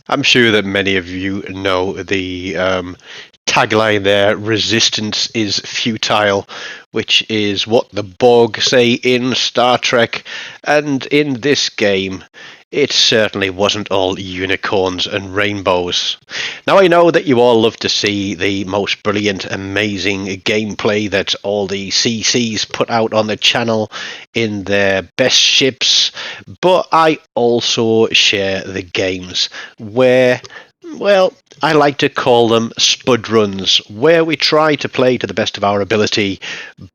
I'm sure that many of you know the tagline there, resistance is futile, which is what the Borg say in Star Trek. And in this game, it certainly wasn't all unicorns and rainbows. Now, I know that you all love to see the most brilliant, amazing gameplay that all the CCs put out on the channel in their best ships, but I also share the games where, well, I like to call them spud runs, where we try to play to the best of our ability,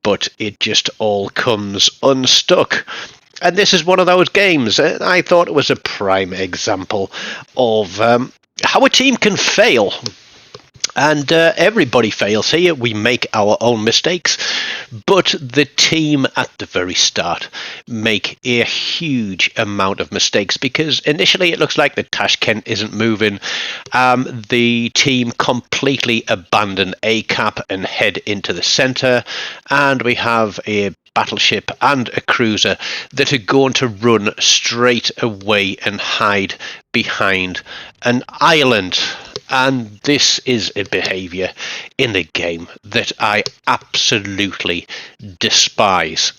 but it just all comes unstuck. And this is one of those games. I thought it was a prime example of how a team can fail. And everybody fails here. We make our own mistakes. But the team at the very start make a huge amount of mistakes because initially it looks like the Tashkent isn't moving. The team completely abandon ACAP and head into the centre. And we have a battleship and a cruiser that are going to run straight away and hide behind an island. And this is a behaviour in the game that I absolutely despise.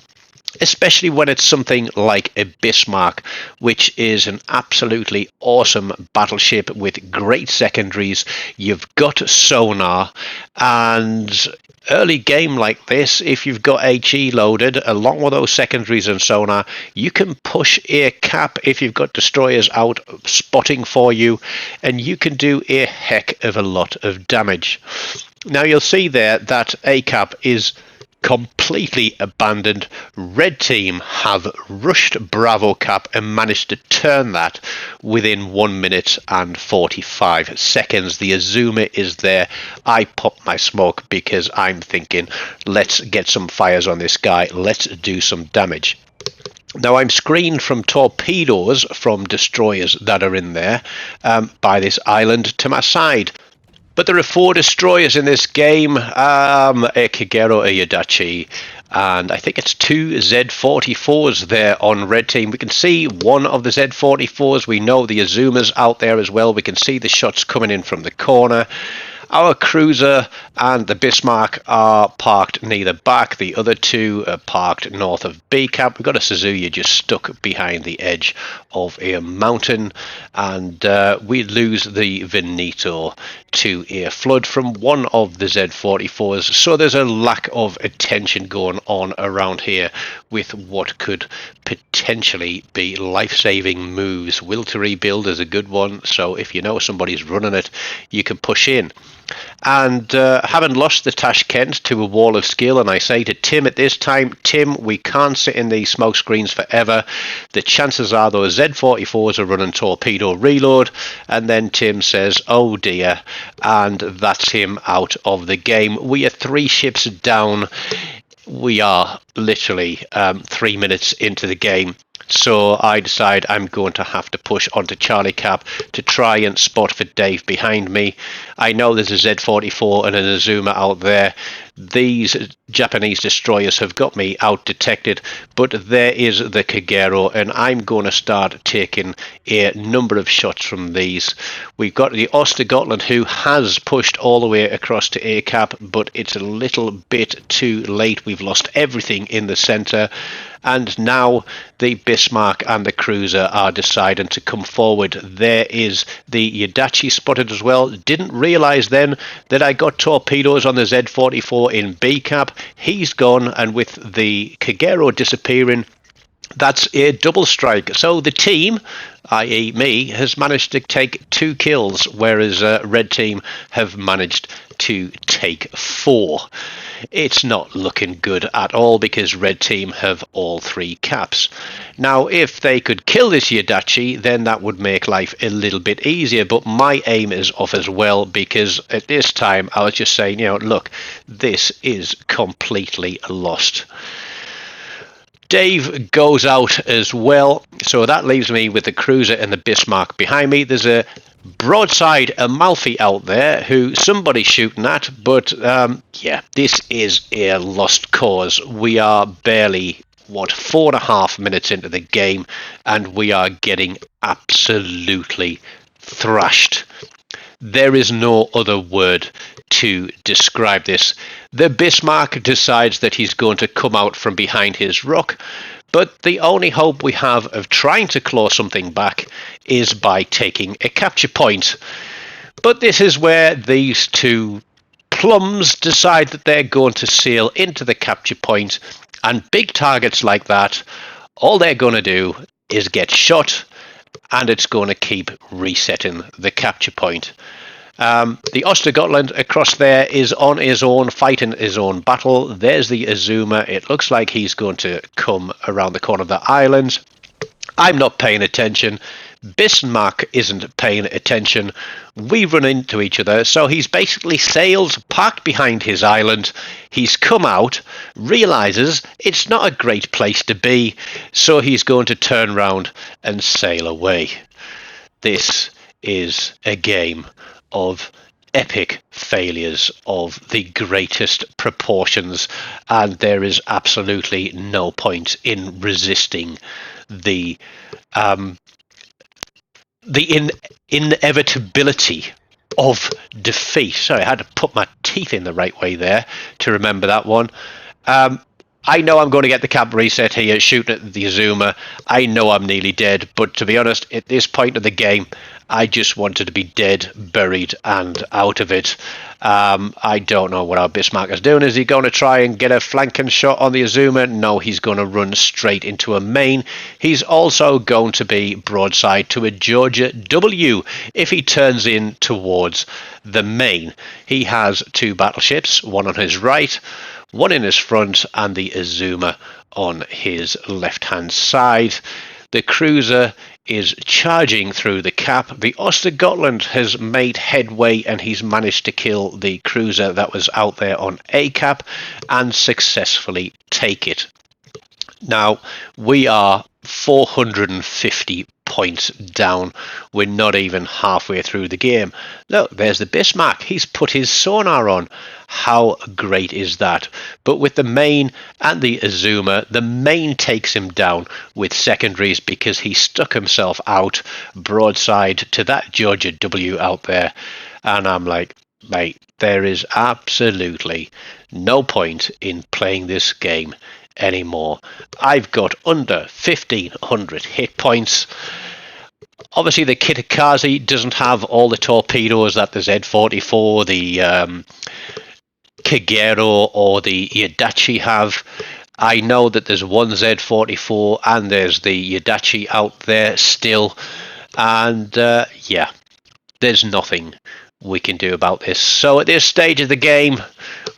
Especially when it's something like a Bismarck, which is an absolutely awesome battleship with great secondaries. You've got sonar, and early game like this, if you've got HE loaded along with those secondaries and sonar, you can push a cap if you've got destroyers out spotting for you, and you can do a heck of a lot of damage. Now you'll see there that ACAP is completely abandoned. Red team have rushed Bravo Cap and managed to turn that within 1 minute and 45 seconds. The Azuma is there. I pop my smoke because I'm thinking, let's get some fires on this guy. Let's do some damage. Now I'm screened from torpedoes from destroyers that are in there by this island to my side. But there are 4 destroyers in this game, a Kagero, a Yadachi, and I think it's 2 Z44s there on red team. We can see one of the Z44s. We know the Azuma's out there as well. We can see the shots coming in from the corner. Our cruiser and the Bismarck are parked near the back. The other 2 are parked north of B Camp. We've got a Suzuki just stuck behind the edge of a mountain. And we lose the Veneto to a flood from one of the Z44s. So there's a lack of attention going on around here with what could potentially be life-saving moves. Will to rebuild is a good one. So if you know somebody's running it, you can push in. And having lost the Tashkent to a wall of skill, and I say to Tim at this time, Tim, we can't sit in these smoke screens forever. The chances are those Z44s are running torpedo reload. And then Tim says, oh dear, and that's him out of the game. We are 3 ships down. We are literally 3 minutes into the game. So I decide I'm going to have to push onto Charlie Cap to try and spot for Dave behind me. I know there's a Z44 and an Azuma out there. These Japanese destroyers have got me out detected, but there is the Kagero, and I'm going to start taking a number of shots from these. We've got the Ostergotland, who has pushed all the way across to ACAP, but it's a little bit too late. We've lost everything in the centre. And now the Bismarck and the cruiser are deciding to come forward. There is the Yadachi spotted as well. Didn't realise then that I got torpedoes on the Z44 in B Cap. He's gone, and with the Kagero disappearing, that's a double strike. So the team, i.e. me, has managed to take 2 kills, whereas red team have managed to take 4. It's not looking good at all because red team have all 3 caps. Now, if they could kill this Yadachi, then that would make life a little bit easier, but my aim is off as well because at this time I was just saying, look, this is completely lost. Dave goes out as well, so that leaves me with the cruiser and the Bismarck behind me. There's a broadside Amalfi out there who somebody's shooting at, but yeah, this is a lost cause. We are barely, 4.5 minutes into the game, and we are getting absolutely thrashed. There is no other word to describe this. The Bismarck decides that he's going to come out from behind his rock, but the only hope we have of trying to claw something back is by taking a capture point. But this is where these two plums decide that they're going to sail into the capture point, and big targets like that, all they're going to do is get shot, and it's going to keep resetting the capture point. The Östergötland across there is on his own, fighting his own battle. There's the Azuma. It looks like he's going to come around the corner of the island. I'm not paying attention. Bismarck isn't paying attention. We run into each other, so he's basically sailed, parked behind his island. He's come out, realizes it's not a great place to be, so he's going to turn round and sail away. This is a game of epic failures of the greatest proportions, and there is absolutely no point in resisting the inevitability of defeat. Sorry, I had to put my teeth in the right way there to remember that one. I know I'm going to get the cap reset here, shooting at the Azuma. I know I'm nearly dead, but to be honest, at this point of the game, I just wanted to be dead, buried, and out of it. I don't know what our Bismarck is doing. Is he going to try and get a flanking shot on the Azuma? No, he's going to run straight into a main. He's also going to be broadside to a Georgia W if he turns in towards the main. He has two battleships, one on his right, one in his front, and the Azuma on his left-hand side. The cruiser is charging through the cap. The Östergötland has made headway, and he's managed to kill the cruiser that was out there on A cap and successfully take it. Now, we are 450 points down. We're not even halfway through the game. Look, there's the Bismarck. He's put his sonar on. How great is that? But with the main and the Azuma, the main takes him down with secondaries because he stuck himself out broadside to that Georgia W out there. And I'm like, mate, there is absolutely no point in playing this game anymore. I've got under 1,500 hit points. Obviously, the Kitakaze doesn't have all the torpedoes that the Z44, the Kagero, or the Yadachi have. I know that there's one Z44 and there's the Yadachi out there still. And yeah, there's nothing we can do about this. So at this stage of the game,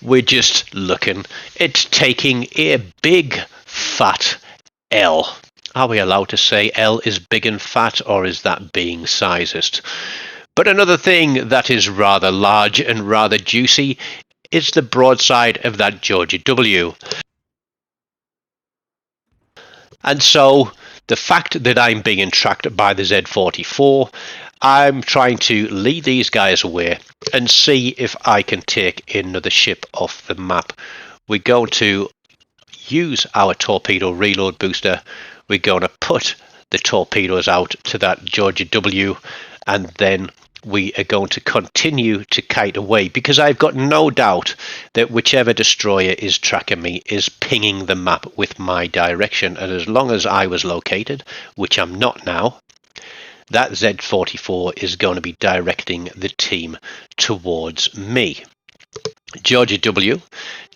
we're just looking. It's taking a big fat L. Are we allowed to say L is big and fat, or is that being sizist? But another thing that is rather large and rather juicy is the broadside of that Georgia W. And so the fact that I'm being tracked by the Z44, I'm trying to lead these guys away and see if I can take another ship off the map. We're going to use our torpedo reload booster. We're going to put the torpedoes out to that Georgia W, and then we are going to continue to kite away, because I've got no doubt that whichever destroyer is tracking me is pinging the map with my direction. And as long as I was located, which I'm not now, that Z44 is going to be directing the team towards me. Georgia W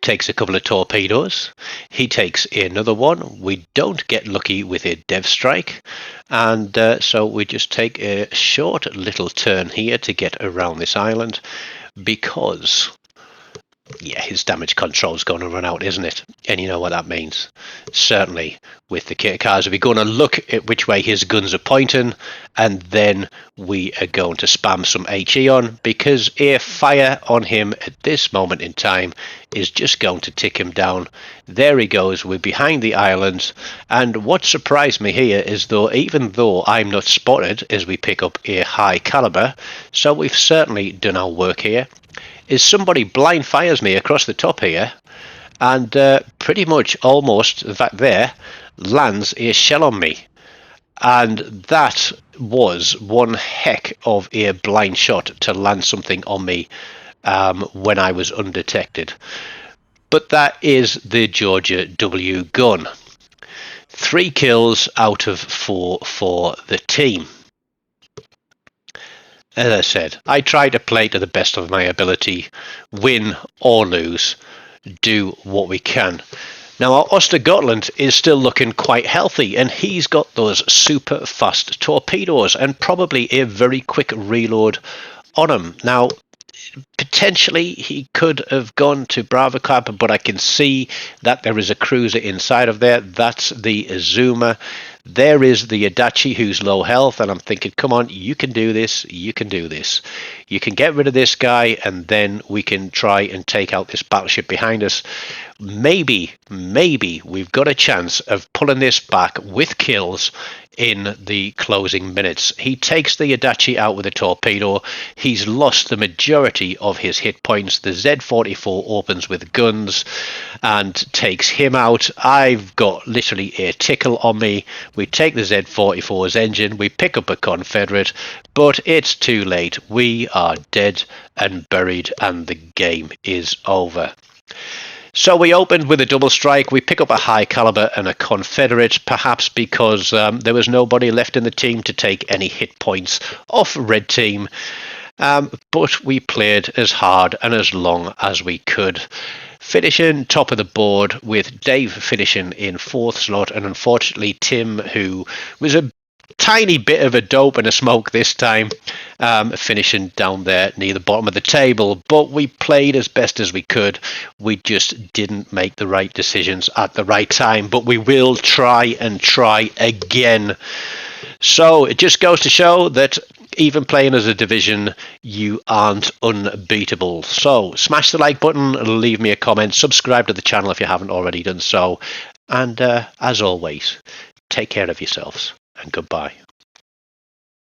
takes a couple of torpedoes. He takes another one. We don't get lucky with a dev strike, and so we just take a short little turn here to get around this island, because yeah, his damage control is going to run out, isn't it? And you know what that means. Certainly with the Kitakaze, we're going to look at which way his guns are pointing, and then we are going to spam some HE on, because a fire on him at this moment in time is just going to tick him down. There he goes. We're behind the islands, and what surprised me here is, even though I'm not spotted as we pick up a high caliber, so we've certainly done our work here, is somebody blind fires me across the top here, and pretty much almost, in fact there, lands a shell on me. And that was one heck of a blind shot to land something on me when I was undetected. But that is the Georgia W gun. 3 kills out of 4 for the team. As I said, I try to play to the best of my ability, win or lose, do what we can. Now, our Ostergotland is still looking quite healthy, and he's got those super fast torpedoes and probably a very quick reload on him. Now, potentially he could have gone to Bravo Club, but I can see that there is a cruiser inside of there. That's the Azuma. There is the Adachi, who's low health, and I'm thinking, come on, you can do this, you can do this. You can get rid of this guy, and then we can try and take out this battleship behind us. Maybe we've got a chance of pulling this back with kills in the closing minutes. He takes the Adachi out with a torpedo. He's lost the majority of his hit points. The Z-44 opens with guns and takes him out. I've got literally a tickle on me. We take the Z-44's engine. We pick up a Confederate, but it's too late. We are dead and buried, and the game is over. So we opened with a double strike. We pick up a high caliber and a Confederate, perhaps because there was nobody left in the team to take any hit points off red team. But we played as hard and as long as we could, finishing top of the board with Dave finishing in 4th slot, and unfortunately Tim, who was a tiny bit of a dope and a smoke this time, finishing down there near the bottom of the table. But we played as best as we could. We just didn't make the right decisions at the right time, but we will try and try again. So it just goes to show that even playing as a division, you aren't unbeatable. So smash the like button, leave me a comment, subscribe to the channel if you haven't already done so, and as always, take care of yourselves and goodbye.